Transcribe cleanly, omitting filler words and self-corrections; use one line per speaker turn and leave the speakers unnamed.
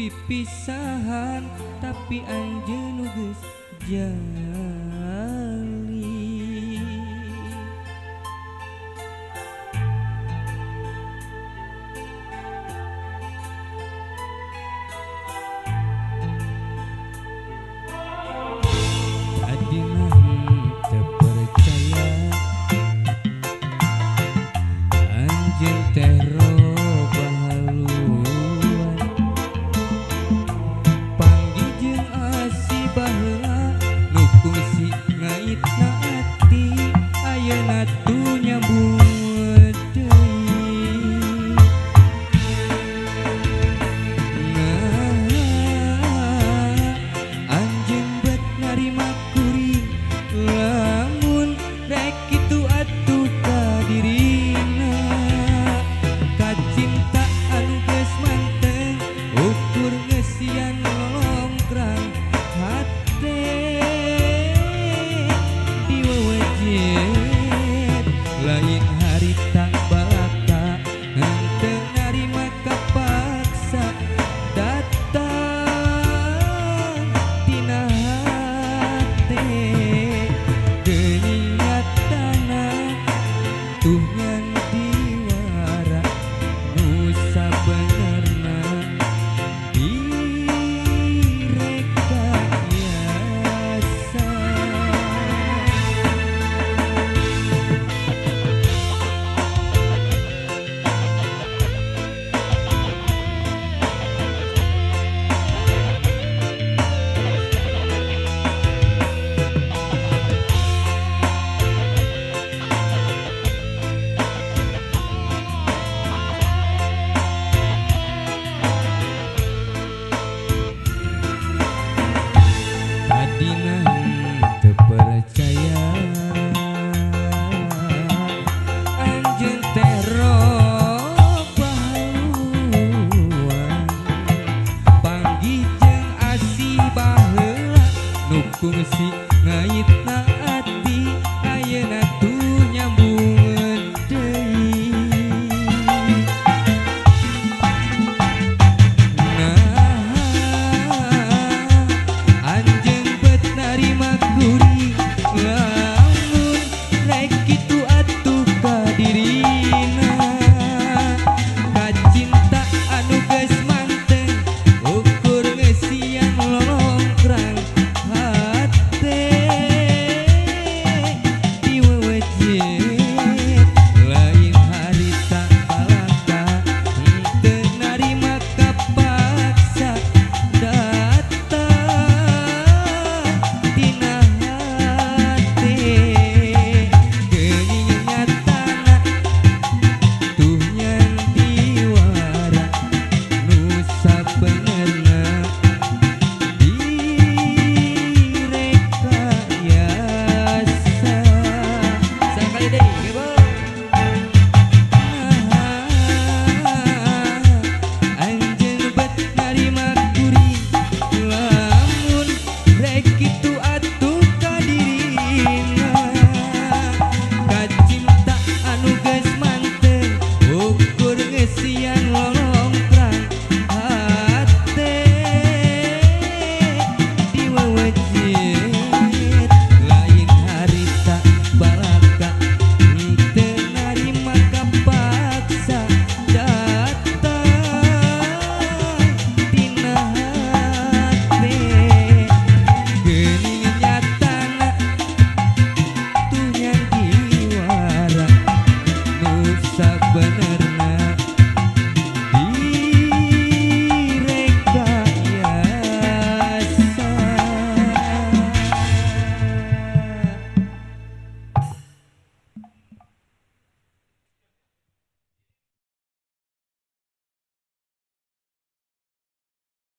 pipisahan tapi anjeun geus jali. Tadi mah teu percaya anjeun teh roba haluan, panggih jeung asi baheula nu kungsi ngaitna ati ayeuna tuh nyambung deui. Anjeun bet narima kuring lamun rek kitu atuh ka dirina, kacinta anu geus manteng ukur ngesian lolongkrang hate diwewejet lain harita balaka henteu narima kapaksa datang tina hate geuning nyatana tuh ngan diwara nu sabenerna direkayasa. Tadina teu percaya anjeun teh roba haluan, panggih jeung asi baheula nu kungsi ngaitna ati ayeuna tuh nyambung deui. Anjeun bet narima kuring lamun rek kitu atuh ka dirina, kacinta anu geus manteng ukur ngesian lolongkrang hate diwewejet lain harita balaka henteu narima kapaksa datang tina hate geuning nyatana tuh nyan diwara nu sabenerna direkayasa. Sakali deui.